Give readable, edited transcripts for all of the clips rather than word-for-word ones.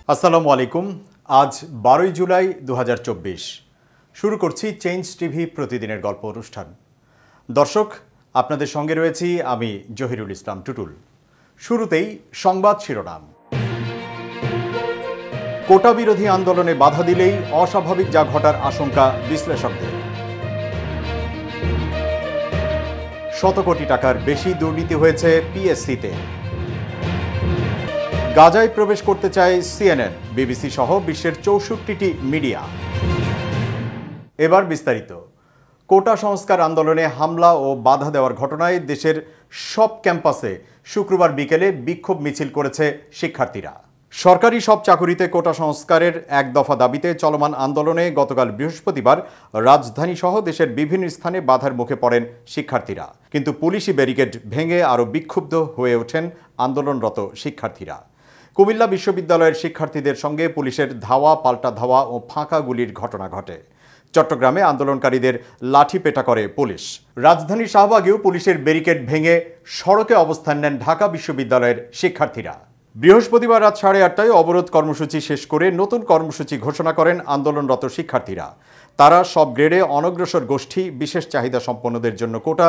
আসসালামু আলাইকুম। আজ 12 জুলাই 2024। শুরু করছি চেঞ্জ টিভি প্রতিদিনের গল্প অনুষ্ঠান। দর্শক, আপনাদের সঙ্গে রয়েছি আমি জহিরুল ইসলাম টুটুল। শুরুতেই সংবাদ শিরোনাম। কোটা বিরোধী আন্দোলনে বাধা দিলেই অস্বাভাবিক যা ঘটার আশঙ্কা বিশ্লেষকদের। শত কোটি টাকার বেশি দুর্নীতি হয়েছে পিএসসিতে। গাজায় প্রবেশ করতে চায় সিএনএন, বিবিসি সহ বিশ্বের 64টি মিডিয়া। এবার বিস্তারিত। কোটা সংস্কার আন্দোলনে হামলা ও বাধা দেওয়ার ঘটনায় দেশের সব ক্যাম্পাসে শুক্রবার বিকেলে বিক্ষোভ মিছিল করেছে শিক্ষার্থীরা। সরকারি সব চাকুরিতে কোটা সংস্কারের এক দফা দাবিতে চলমান আন্দোলনে গতকাল বৃহস্পতিবার রাজধানী সহ দেশের বিভিন্ন স্থানে বাধার মুখে পড়েন শিক্ষার্থীরা। কিন্তু পুলিশি ব্যারিকেড ভেঙে আরও বিক্ষুব্ধ হয়ে ওঠেন আন্দোলনরত শিক্ষার্থীরা। কুমিল্লা বিশ্ববিদ্যালয়ের শিক্ষার্থীদের সঙ্গে পুলিশের ধাওয়া, পাল্টা ধাওয়া ও ফাঁকা গুলির ঘটনা ঘটে। চট্টগ্রামে আন্দোলনকারীদের লাঠিপেটা করে পুলিশ। রাজধানীর শাহবাগেও পুলিশের ব্যারিকেড ভেঙে সড়কে অবস্থান নেন ঢাকা বিশ্ববিদ্যালয়ের শিক্ষার্থীরা। বৃহস্পতিবার রাত 8:30টায় অবরোধ কর্মসূচি শেষ করে নতুন কর্মসূচি ঘোষণা করেন আন্দোলনরত শিক্ষার্থীরা। তারা সব গ্রেডে অনগ্রসর গোষ্ঠী, বিশেষ চাহিদা সম্পন্নদের জন্য কোটা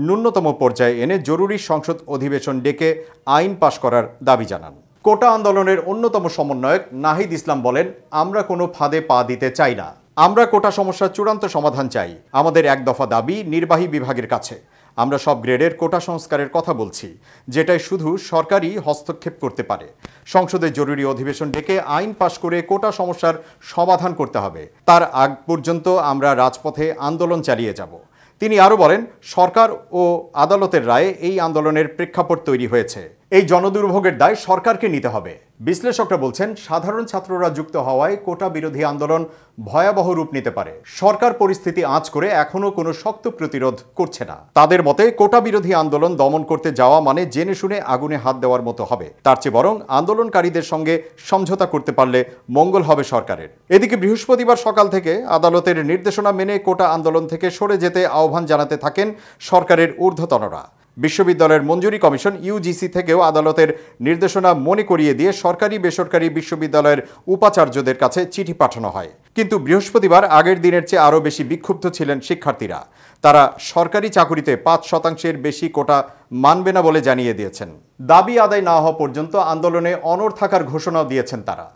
ন্যূনতম পর্যায়ে এনে জরুরি সংসদ অধিবেশন ডেকে আইন পাশ করার দাবি জানান। কোটা আন্দোলনের অন্যতম সমন্বয়ক নাহিদ ইসলাম বলেন, আমরা কোনো ফাঁদে পা দিতে চাই না। আমরা কোটা সমস্যার চূড়ান্ত সমাধান চাই। আমাদের এক দফা দাবি নির্বাহী বিভাগের কাছে। আমরা সব গ্রেডের কোটা সংস্কারের কথা বলছি, যেটাই শুধু সরকারই হস্তক্ষেপ করতে পারে। সংসদে জরুরি অধিবেশন ডেকে আইন পাশ করে কোটা সমস্যার সমাধান করতে হবে। তার আগ পর্যন্ত আমরা রাজপথে আন্দোলন চালিয়ে যাব। তিনি আরও বলেন, সরকার ও আদালতের রায়ে এই আন্দোলনের প্রেক্ষাপট তৈরি হয়েছে। এই জনদুর্ভোগের দায় সরকারকে নিতে হবে। বিশ্লেষকরা বলছেন, সাধারণ ছাত্ররা যুক্ত হওয়ায় কোটা বিরোধী আন্দোলন ভয়াবহ রূপ নিতে পারে। সরকার পরিস্থিতি আঁচ করে এখনও কোনো শক্ত প্রতিরোধ করছে না। তাদের মতে কোটা বিরোধী আন্দোলন দমন করতে যাওয়া মানে জেনে শুনে আগুনে হাত দেওয়ার মতো হবে। তার চেয়ে বরং আন্দোলনকারীদের সঙ্গে সমঝোতা করতে পারলে মঙ্গল হবে সরকারের। এদিকে বৃহস্পতিবার সকাল থেকে আদালতের নির্দেশনা মেনে কোটা আন্দোলন থেকে সরে যেতে আহ্বান জানাতে থাকেন সরকারের ঊর্ধ্বতনরা। বিশ্ববিদ্যালয়ের মঞ্জুরি কমিশন ইউজিসি থেকেও আদালতের নির্দেশনা মনে করিয়ে দিয়ে সরকারি বেসরকারি বিশ্ববিদ্যালয়ের উপাচার্যদের কাছে চিঠি পাঠানো হয়। কিন্তু বৃহস্পতিবার আগের দিনের চেয়ে আরও বেশি বিক্ষুব্ধ ছিলেন শিক্ষার্থীরা। তারা সরকারি চাকুরিতে 5% বেশি কোটা মানবে না বলে জানিয়ে দিয়েছেন। দাবি আদায় না হওয়া পর্যন্ত আন্দোলনে অনড় থাকার ঘোষণাও দিয়েছেন তারা।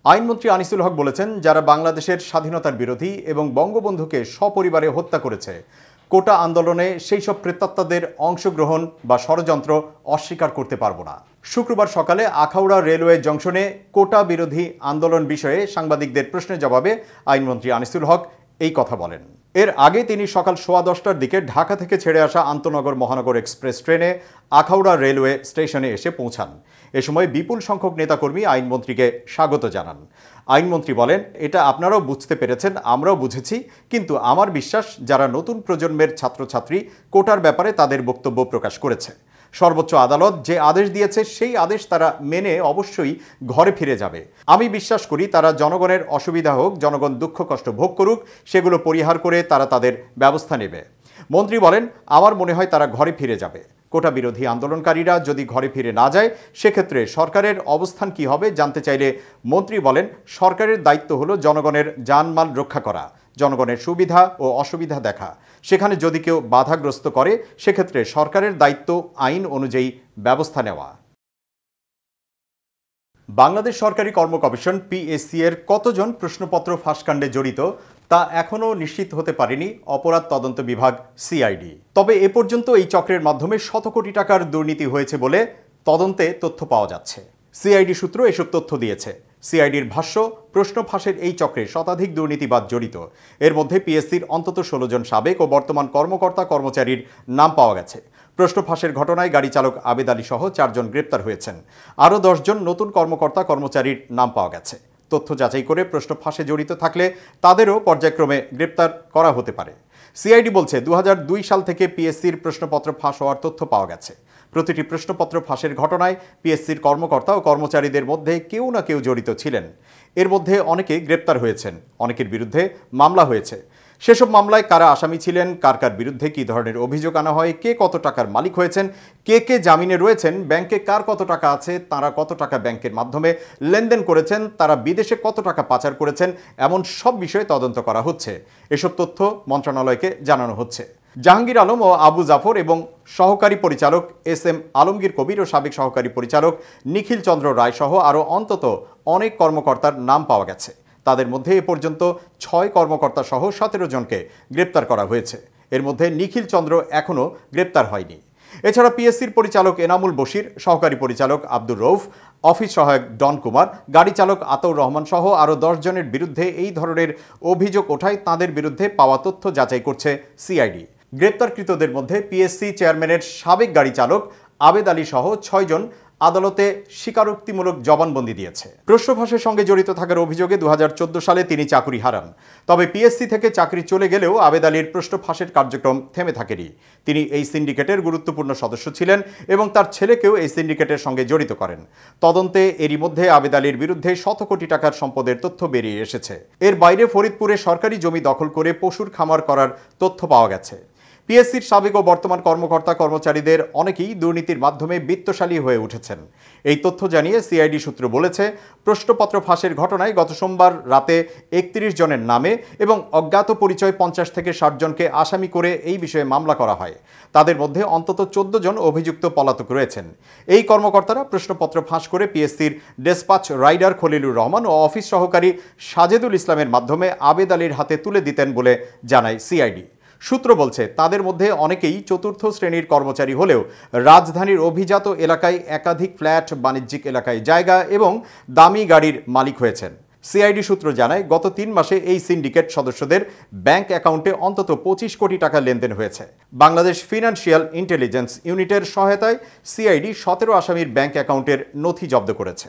আইনমন্ত্রী আনিসুল হক বলেছেন, যারা বাংলাদেশের স্বাধীনতার বিরোধী এবং বঙ্গবন্ধুকে সপরিবারে হত্যা করেছে, কোটা আন্দোলনে সেই সব প্রেতাত্মাদের অংশগ্রহণ বা ষড়যন্ত্র অস্বীকার করতে পারবো না। শুক্রবার সকালে আখাউড়া রেলওয়ে জংশনে কোটা বিরোধী আন্দোলন বিষয়ে সাংবাদিকদের প্রশ্নের জবাবে আইনমন্ত্রী আনিসুল হক এই কথা বলেন। এর আগে তিনি সকাল 10:15টার দিকে ঢাকা থেকে ছেড়ে আসা আন্তনগর মহানগর এক্সপ্রেস ট্রেনে আখাউড়া রেলওয়ে স্টেশনে এসে পৌঁছান। এ সময় বিপুল সংখ্যক নেতাকর্মী আইনমন্ত্রীকে স্বাগত জানান। আইনমন্ত্রী বলেন, এটা আপনারাও বুঝতে পেরেছেন, আমরাও বুঝেছি, কিন্তু আমার বিশ্বাস যারা নতুন প্রজন্মের ছাত্রছাত্রী কোটার ব্যাপারে তাদের বক্তব্য প্রকাশ করেছে। সর্বোচ্চ আদালত যে আদেশ দিয়েছে সেই আদেশ তারা মেনে অবশ্যই ঘরে ফিরে যাবে। আমি বিশ্বাস করি তারা জনগণের অসুবিধা হোক, জনগণ দুঃখ কষ্ট ভোগ করুক, সেগুলো পরিহার করে তারা তাদের ব্যবস্থা নেবে। মন্ত্রী বলেন, আমার মনে হয় তারা ঘরে ফিরে যাবে। কোটা বিরোধী আন্দোলনকারীরা যদি ঘরে ফিরে না যায়, সেক্ষেত্রে সরকারের অবস্থান কি হবে জানতে চাইলে মন্ত্রী বলেন, সরকারের দায়িত্ব হলো জনগণের জানমাল রক্ষা করা, জনগণের সুবিধা ও অসুবিধা দেখা। সেখানে যদি কেউ বাধাগ্রস্ত করে, সেক্ষেত্রে সরকারের দায়িত্ব আইন অনুযায়ী ব্যবস্থা নেওয়া। বাংলাদেশ সরকারি কর্ম কমিশন পিএসসি এর কতজন প্রশ্নপত্র ফাঁসকাণ্ডে জড়িত তা এখনও নিশ্চিত হতে পারেনি অপরাধ তদন্ত বিভাগ সিআইডি। তবে এ পর্যন্ত এই চক্রের মাধ্যমে শত কোটি টাকার দুর্নীতি হয়েছে বলে তদন্তে তথ্য পাওয়া যাচ্ছে। সিআইডি সূত্র এসব তথ্য দিয়েছে। সিআইডির ভাষ্য, প্রশ্ন ফাঁসের এই চক্রে শতাধিক দুর্নীতিবাদ জড়িত। এর মধ্যে পিএসসির অন্তত 16 জন সাবেক ও বর্তমান কর্মকর্তা কর্মচারীর নাম পাওয়া গেছে। প্রশ্ন ফাঁসের ঘটনায় গাড়ি চালক আবেদ আলী সহ 4 জন গ্রেপ্তার হয়েছেন। আরও 10 জন নতুন কর্মকর্তা কর্মচারীর নাম পাওয়া গেছে। তথ্য যাচাই করে প্রশ্ন ফাঁসে জড়িত থাকলে তাদেরও পর্যায়ক্রমে গ্রেপ্তার করা হতে পারে। সিআইডি বলছে, 2002 সাল থেকে পিএসসির প্রশ্নপত্র ফাঁস হওয়ার তথ্য পাওয়া গেছে। প্রতিটি প্রশ্নপত্র ফাঁসের ঘটনায় পিএসসির কর্মকর্তা ও কর্মচারীদের মধ্যে কেউ না কেউ জড়িত ছিলেন। এর মধ্যে অনেকে গ্রেপ্তার হয়েছেন, অনেকের বিরুদ্ধে মামলা হয়েছে। সেসব মামলায় কারা আসামি ছিলেন, কার কার বিরুদ্ধে কী ধরনের অভিযোগ আনা হয়, কে কত টাকার মালিক হয়েছেন, কে কে জামিনে রয়েছেন, ব্যাংকে কার কত টাকা আছে, তারা কত টাকা ব্যাংকের মাধ্যমে লেনদেন করেছেন, তারা বিদেশে কত টাকা পাচার করেছেন, এমন সব বিষয়ে তদন্ত করা হচ্ছে। এসব তথ্য মন্ত্রণালয়কে জানানো হচ্ছে। জাহাঙ্গীর আলম ও আবু জাফর এবং সহকারী পরিচালক SM আলমগীর কবির ও সাবেক সহকারী পরিচালক নিখিল চন্দ্র রায় সহ আরও অন্তত অনেক কর্মকর্তার নাম পাওয়া গেছে। তাদের মধ্যে এ পর্যন্ত 6 কর্মকর্তা সহ 17 জনকে গ্রেপ্তার করা হয়েছে। এর মধ্যে নিখিল চন্দ্র এখনও গ্রেপ্তার হয়নি। এছাড়া পিএসসির পরিচালক এনামুল বশির, সহকারী পরিচালক আব্দুর রউফ, অফিস সহায়ক ডন কুমার, গাড়ি চালক আতাউর রহমান সহ আরও 10 জনের বিরুদ্ধে এই ধরনের অভিযোগ ওঠায় তাদের বিরুদ্ধে পাওয়া তথ্য যাচাই করছে সিআইডি। গ্রেপ্তারকৃতদের মধ্যে পিএসসি চেয়ারম্যানের সাবেক গাড়ি চালক আবেদ আলী সহ 6 জন আদালতে স্বীকারোক্তিমূলক জবানবন্দি দিয়েছে। প্রশ্ন ফাঁসের সঙ্গে জড়িত থাকার অভিযোগে 2014 সালে তিনি চাকরি হারান। তবে পিএসসি থেকে চাকরি চলে গেলেও আবেদ আলীর প্রশ্ন ফাঁসের কার্যক্রম থেমে থাকেনি। তিনি এই সিন্ডিকেটের গুরুত্বপূর্ণ সদস্য ছিলেন এবং তার ছেলেকেও এই সিন্ডিকেটের সঙ্গে জড়িত করেন। তদন্তে এরই মধ্যে আবেদ আলীর বিরুদ্ধে শত কোটি টাকার সম্পদের তথ্য বেরিয়ে এসেছে। এর বাইরে ফরিদপুরে সরকারি জমি দখল করে পশুর খামার করার তথ্য পাওয়া গেছে। পিএসসির সাবেক ও বর্তমান কর্মকর্তা কর্মচারীদের অনেকেই দুর্নীতির মাধ্যমে বিত্তশালী হয়ে উঠেছেন। এই তথ্য জানিয়ে সিআইডি সূত্র বলেছে, প্রশ্নপত্র ফাঁসের ঘটনায় গত সোমবার রাতে 31 জনের নামে এবং অজ্ঞাত পরিচয় 50 থেকে 60 জনকে আসামি করে এই বিষয়ে মামলা করা হয়। তাদের মধ্যে অন্তত 14 জন অভিযুক্ত পলাতক রয়েছেন। এই কর্মকর্তারা প্রশ্নপত্র ফাঁস করে পিএসসির ডেসপাচ রাইডার খলিলুর রহমান ও অফিস সহকারী সাজেদুল ইসলামের মাধ্যমে আবেদ আলীর হাতে তুলে দিতেন বলে জানায় সিআইডি। সূত্র বলছে, তাদের মধ্যে অনেকেই চতুর্থ শ্রেণীর কর্মচারী হলেও রাজধানীর অভিজাত এলাকায় একাধিক ফ্ল্যাট, বাণিজ্যিক এলাকায় জায়গা এবং দামি গাড়ির মালিক হয়েছেন। সিআইডি সূত্র জানায়, গত 3 মাসে এই সিন্ডিকেট সদস্যদের ব্যাংক অ্যাকাউন্টে অন্তত 25 কোটি টাকা লেনদেন হয়েছে। বাংলাদেশ ফিনান্সিয়াল ইন্টেলিজেন্স ইউনিটের সহায়তায় সিআইডি 17 আসামির ব্যাংক অ্যাকাউন্টের নথি জব্দ করেছে।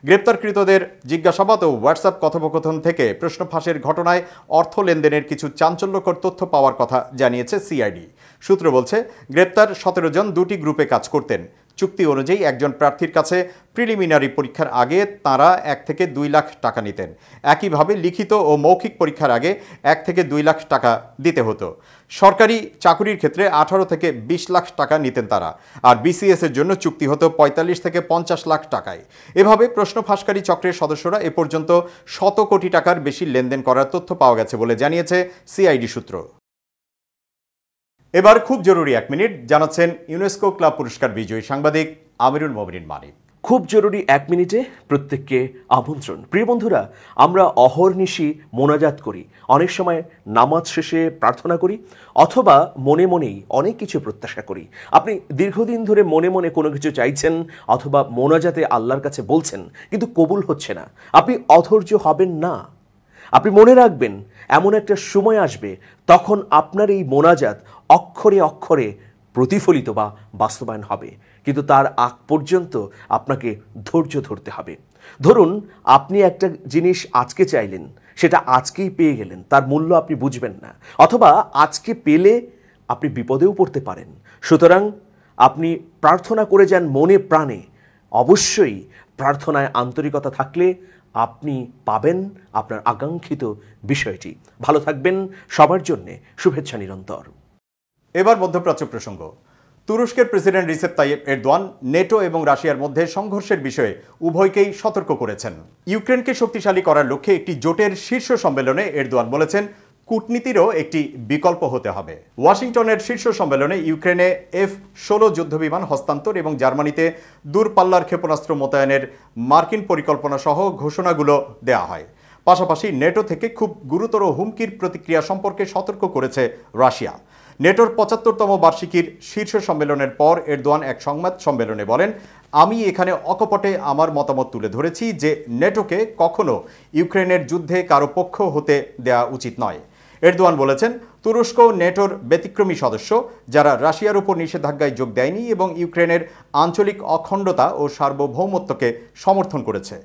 গ্রেপ্তারকৃতদের জিজ্ঞাসাবাদ ও হোয়াটসঅ্যাপ কথোপকথন থেকে প্রশ্ন ফাঁসের ঘটনায় অর্থ লেনদেনের কিছু চাঞ্চল্যকর তথ্য পাওয়ার কথা জানিয়েছে সিআইডি। সূত্র বলছে, গ্রেপ্তার 17 জন 2টি গ্রুপে কাজ করতেন। চুক্তি অনুযায়ী একজন প্রার্থীর কাছে প্রিলিমিনারি পরীক্ষার আগে তাঁরা 1 থেকে 2 লাখ টাকা নিতেন। একইভাবে লিখিত ও মৌখিক পরীক্ষার আগে 1 থেকে 2 লাখ টাকা দিতে হতো। সরকারি চাকুরির ক্ষেত্রে 18 থেকে 20 লাখ টাকা নিতেন তারা। আর বিসিএস এর জন্য চুক্তি হতো 45 থেকে 50 লাখ টাকায়। এভাবে প্রশ্ন ফাঁসকারী চক্রের সদস্যরা এ পর্যন্ত 100 কোটি টাকার বেশি লেনদেন করার তথ্য পাওয়া গেছে বলে জানিয়েছে সিআইডি সূত্র। এবার খুব জরুরি 1 মিনিট জানাচ্ছেন ইউনেস্কো ক্লাব পুরস্কার বিজয়ী সাংবাদিক আমিরুল মোমিনিন মানিক। খুব জরুরি 1 মিনিটে প্রত্যেককে আমন্ত্রণ। প্রিয় বন্ধুরা, আমরা অহর্নিশি মোনাজাত করি, অনেক সময় নামাজ শেষে প্রার্থনা করি, অথবা মনে মনেই অনেক কিছু প্রত্যাশা করি। আপনি দীর্ঘদিন ধরে মনে মনে কোনো কিছু চাইছেন অথবা মোনাজাতে আল্লাহর কাছে বলছেন, কিন্তু কবুল হচ্ছে না। আপনি অধৈর্য হবেন না। আপনি মনে রাখবেন, এমন একটা সময় আসবে তখন আপনার এই মোনাজাত অক্ষরে অক্ষরে প্রতিফলিত বা বাস্তবায়ন হবে। কিন্তু তার আগ পর্যন্ত আপনাকে ধৈর্য ধরতে হবে। ধরুন, আপনি একটা জিনিস আজকে চাইলেন, সেটা আজকেই পেয়ে গেলেন, তার মূল্য আপনি বুঝবেন না, অথবা আজকে পেলে আপনি বিপদেও পড়তে পারেন। সুতরাং আপনি প্রার্থনা করে যান মনে প্রাণে। অবশ্যই প্রার্থনায় আন্তরিকতা থাকলে আপনি পাবেন আপনার আকাঙ্ক্ষিত বিষয়টি। ভালো থাকবেন, সবার জন্যে শুভেচ্ছা নিরন্তর। এবার মধ্যপ্রাচ্য প্রসঙ্গ। তুরস্কের president Recep Tayyip Erdogan NATO এবং রাশিয়ার মধ্যে সংঘর্ষের বিষয়ে উভয়কেই সতর্ক করেছেন। ইউক্রেনকে শক্তিশালী করার লক্ষ্যে একটি জোটের শীর্ষ সম্মেলনে এরদোয়ান বলেছেন, কূটনীতিরও একটি বিকল্প হতে হবে। ওয়াশিংটনের শীর্ষ সম্মেলনে ইউক্রেনে F-16 যুদ্ধবিমান হস্তান্তর এবং জার্মানিতে দূরপাল্লার ক্ষেপণাস্ত্র মোতায়েনের মার্কিন পরিকল্পনা সহ ঘোষণাগুলো দেয়া হয়। পাশাপাশি নেটো থেকে খুব গুরুতর হুমকির প্রতিক্রিয়া সম্পর্কে সতর্ক করেছে রাশিয়া। নেটোর 75তম বার্ষিকীর শীর্ষ সম্মেলনের পর এরদোয়ান এক সংবাদ সম্মেলনে বলেন, আমি এখানে অকপটে আমার মতামত তুলে ধরেছি যে নেটোকে কখনো ইউক্রেনের যুদ্ধে কারো পক্ষ হতে দেওয়া উচিত নয়। এরদোয়ান বলেছেন, তুরস্ক নেটোর ব্যতিক্রমী সদস্য যারা রাশিয়ার উপর নিষেধাজ্ঞায় যোগ দেয়নি এবং ইউক্রেনের আঞ্চলিক অখণ্ডতা ও সার্বভৌমত্বকে সমর্থন করেছে।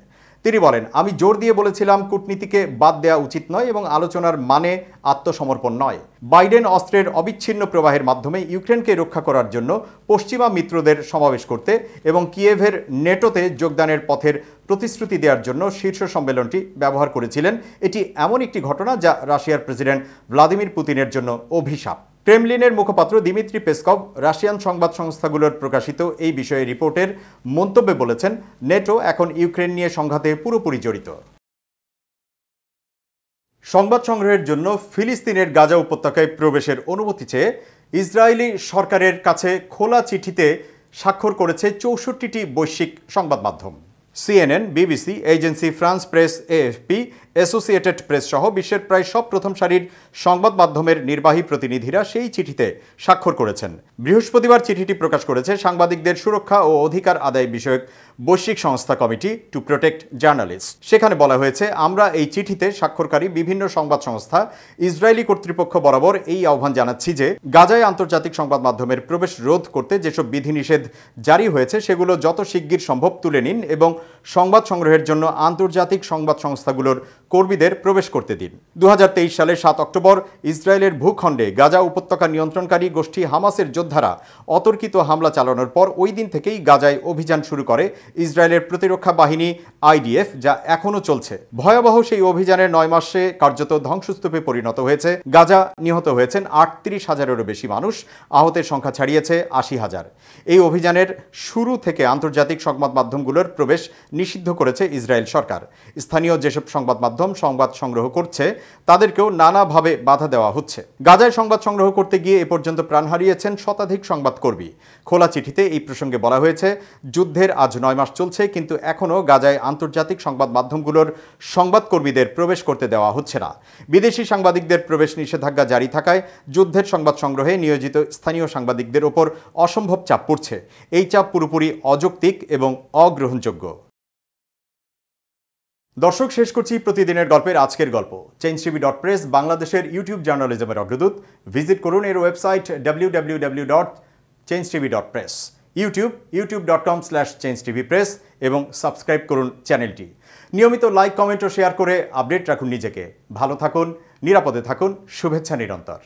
তিনি বলেন, আমি জোর দিয়ে বলেছিলাম কূটনীতিকে বাদ দেওয়া উচিত নয় এবং আলোচনার মানে আত্মসমর্পণ নয়। বাইডেন অস্ত্রের অবিচ্ছিন্ন প্রবাহের মাধ্যমে ইউক্রেনকে রক্ষা করার জন্য পশ্চিমা মিত্রদের সমাবেশ করতে এবং কিয়েভের নেটোতে যোগদানের পথের প্রতিশ্রুতি দেওয়ার জন্য শীর্ষ সম্মেলনটি ব্যবহার করেছিলেন। এটি এমন একটি ঘটনা যা রাশিয়ার প্রেসিডেন্ট ভ্লাদিমির পুতিনের জন্য অভিশাপ। ক্রেমলিনের মুখপাত্র দিমিত্রি পেসকভ রাশিয়ান সংবাদ সংস্থাগুলোর প্রকাশিত এই বিষয়ে রিপোর্টের মন্তব্যে বলেছেন, নেটো এখন ইউক্রেন নিয়ে সংঘাতে পুরোপুরি জড়িত। সংবাদ সংগ্রহের জন্য ফিলিস্তিনের গাজা উপত্যকায় প্রবেশের অনুমতি চেয়ে ইসরায়েলি সরকারের কাছে খোলা চিঠিতে স্বাক্ষর করেছে 64টি বৈশ্বিক সংবাদ মাধ্যম। CNN, BBC, agency France press, AFP, associated press সহ বিশ্বের প্রায় সব প্রথম সারির সংবাদ মাধ্যমের নির্বাহী প্রতিনিধিরা সেই চিঠিতে স্বাক্ষর করেছেন। বৃহস্পতিবার চিঠিটি প্রকাশ করেছে সাংবাদিকদের সুরক্ষা ও অধিকার আদায় বিষয়ক বৈশ্বিক সংস্থা কমিটি টু প্রোটেক্ট জার্নালিস্ট। সেখানে বলা হয়েছে, আমরা এই চিঠিতে স্বাক্ষরকারী বিভিন্ন সংবাদ সংস্থা ইসরায়েলি কর্তৃপক্ষ বরাবর এই আহ্বান জানাচ্ছি যে গাজায় আন্তর্জাতিক সংবাদ মাধ্যমের প্রবেশ রোধ করতে যেসব বিধিনিষেধ জারি হয়েছে সেগুলো যত শিগগির সম্ভব তুলে নিন এবং সংবাদ সংগ্রহের জন্য আন্তর্জাতিক সংবাদ সংস্থাগুলোর কর্মীদের প্রবেশ করতে দিন। 2023 সালের 7 অক্টোবর ইসরায়েলের ভূখণ্ডে গাজা উপত্যকা নিয়ন্ত্রণকারী গোষ্ঠী হামাসের যোদ্ধারা অতর্কিত হামলা চালানোর পর ওই দিন থেকেই গাজায় অভিযান শুরু করে ইসরায়েলের প্রতিরক্ষা বাহিনী আইডিএফ, যা এখনও চলছে। ভয়াবহ সেই অভিযানের 9 মাসে কার্যত ধ্বংসস্তূপে পরিণত হয়েছে গাজা। নিহত হয়েছেন 38,000-এরও বেশি মানুষ, আহতের সংখ্যা ছাড়িয়েছে 80,000। এই অভিযানের শুরু থেকে আন্তর্জাতিক সংবাদ মাধ্যমগুলোর প্রবেশ নিষিদ্ধ করেছে ইসরায়েল সরকার। স্থানীয় যেসব সংবাদ মাধ্যম সংবাদ সংগ্রহ করছে তাদেরকেও নানাভাবে বাধা দেওয়া হচ্ছে। গাজায় সংবাদ সংগ্রহ করতে গিয়ে এ পর্যন্ত প্রাণ হারিয়েছেন শতাধিক সংবাদকর্মী। খোলা চিঠিতে এই প্রসঙ্গে বলা হয়েছে, যুদ্ধের আজ 9 মাস চলছে, কিন্তু এখনও গাজায় আন্তর্জাতিক সংবাদ মাধ্যমগুলোর সংবাদকর্মীদের প্রবেশ করতে দেওয়া হচ্ছে না। বিদেশি সাংবাদিকদের প্রবেশ নিষেধাজ্ঞা জারি থাকায় যুদ্ধের সংবাদ সংগ্রহে নিয়োজিত স্থানীয় সাংবাদিকদের ওপর অসম্ভব চাপ পড়ছে। এই চাপ পুরোপুরি অযৌক্তিক এবং অগ্রহণযোগ্য। দর্শক, শেষ করছি প্রতিদিনের গল্পের আজকের গল্প। চেঞ্জটিভি.প্রেস বাংলাদেশের ইউটিউব জার্নালিজমের অগ্রদূত। ভিজিট করুন এর ওয়েবসাইট www.changetv.press, ইউটিউব youtube.com/changetvpress এবং সাবস্ক্রাইব করুন চ্যানেলটি। নিয়মিত লাইক, কমেন্ট ও শেয়ার করে আপডেট রাখুন নিজেকে। ভালো থাকুন, নিরাপদে থাকুন, শুভেচ্ছা নিরন্তর।